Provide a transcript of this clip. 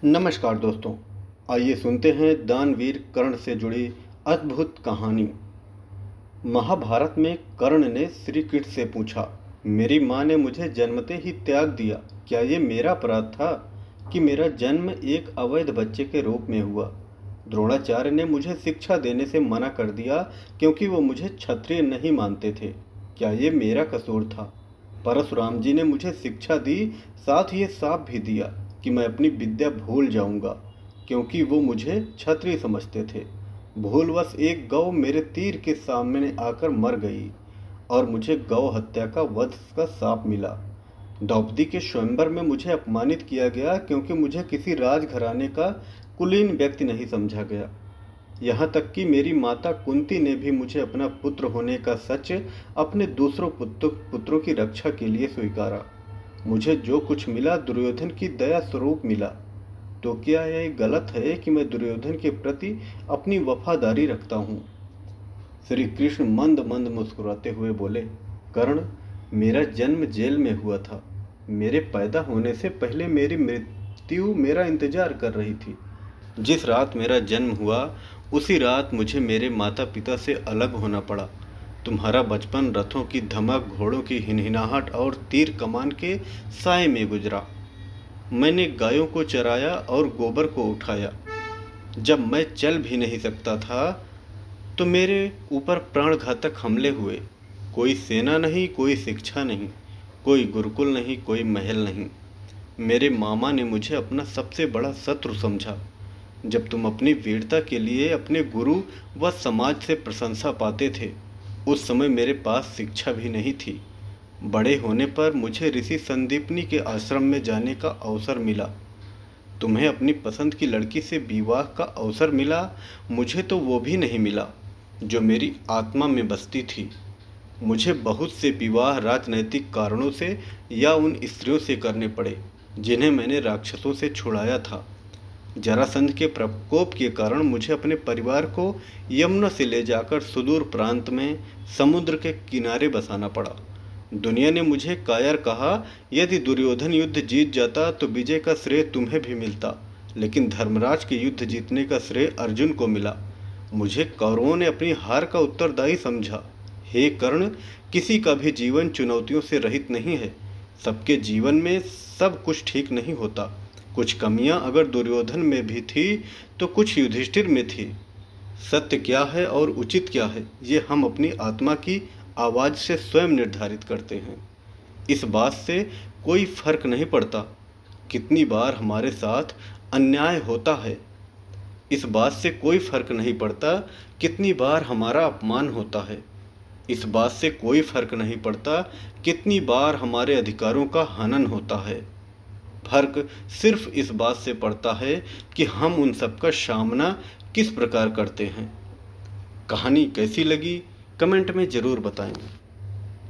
नमस्कार दोस्तों, आइए सुनते हैं दानवीर कर्ण से जुड़ी अद्भुत कहानी। महाभारत में कर्ण ने श्री कृष्ण से पूछा, मेरी माँ ने मुझे जन्मते ही त्याग दिया, क्या ये मेरा अपराध था कि मेरा जन्म एक अवैध बच्चे के रूप में हुआ? द्रोणाचार्य ने मुझे शिक्षा देने से मना कर दिया क्योंकि वो मुझे क्षत्रिय नहीं मानते थे, क्या ये मेरा कसूर था? परशुराम जी ने मुझे शिक्षा दी, साथ ही ये शाप भी दिया कि मैं अपनी विद्या भूल जाऊंगा क्योंकि वो मुझे क्षत्रिय समझते थे। भूलवश एक गौ मेरे तीर के सामने आकर मर गई और मुझे गौ हत्या का वध का शाप मिला। द्रौपदी के स्वयंवर में मुझे अपमानित किया गया क्योंकि मुझे किसी राजघराने का कुलीन व्यक्ति नहीं समझा गया। यहाँ तक कि मेरी माता कुंती ने भी मुझे अपना पुत्र होने का सच अपने दूसरों पुत्रों की रक्षा के लिए स्वीकारा। मुझे जो कुछ मिला दुर्योधन की दया स्वरूप मिला, तो क्या यह गलत है कि मैं दुर्योधन के प्रति अपनी वफादारी रखता हूँ? श्री कृष्ण मंद मंद मुस्कुराते हुए बोले, कर्ण, मेरा जन्म जेल में हुआ था। मेरे पैदा होने से पहले मेरी मृत्यु मेरा इंतजार कर रही थी। जिस रात मेरा जन्म हुआ उसी रात मुझे मेरे माता पिता से अलग होना पड़ा। तुम्हारा बचपन रथों की धमक, घोड़ों की हिनहिनाहट और तीर कमान के साए में गुजरा। मैंने गायों को चराया और गोबर को उठाया। जब मैं चल भी नहीं सकता था तो मेरे ऊपर प्राणघातक हमले हुए। कोई सेना नहीं, कोई शिक्षा नहीं, कोई गुरुकुल नहीं, कोई महल नहीं। मेरे मामा ने मुझे अपना सबसे बड़ा शत्रु समझा। जब तुम अपनी वीरता के लिए अपने गुरु व समाज से प्रशंसा पाते थे, उस समय मेरे पास शिक्षा भी नहीं थी। बड़े होने पर मुझे ऋषि संदीपनी के आश्रम में जाने का अवसर मिला। तुम्हें अपनी पसंद की लड़की से विवाह का अवसर मिला, मुझे तो वो भी नहीं मिला जो मेरी आत्मा में बसती थी। मुझे बहुत से विवाह राजनैतिक कारणों से या उन स्त्रियों से करने पड़े जिन्हें मैंने राक्षसों से छुड़ाया था। जरासंध के प्रकोप के कारण मुझे अपने परिवार को यमुना से ले जाकर सुदूर प्रांत में समुद्र के किनारे बसाना पड़ा। दुनिया ने मुझे कायर कहा। यदि दुर्योधन युद्ध जीत जाता तो विजय का श्रेय तुम्हें भी मिलता, लेकिन धर्मराज के युद्ध जीतने का श्रेय अर्जुन को मिला। मुझे कौरवों ने अपनी हार का उत्तरदायी समझा। हे कर्ण, किसी का भी जीवन चुनौतियों से रहित नहीं है। सबके जीवन में सब कुछ ठीक नहीं होता। कुछ कमियां अगर दुर्योधन में भी थी तो कुछ युधिष्ठिर में थी। सत्य क्या है और उचित क्या है, ये हम अपनी आत्मा की आवाज़ से स्वयं निर्धारित करते हैं। इस बात से कोई फर्क नहीं पड़ता कितनी बार हमारे साथ अन्याय होता है। इस बात से कोई फर्क नहीं पड़ता कितनी बार हमारा अपमान होता है। इस बात से कोई फर्क नहीं पड़ता कितनी बार हमारे अधिकारों का हनन होता है। फर्क सिर्फ इस बात से पड़ता है कि हम उन सब का सामना किस प्रकार करते हैं। कहानी कैसी लगी कमेंट में ज़रूर बताएं।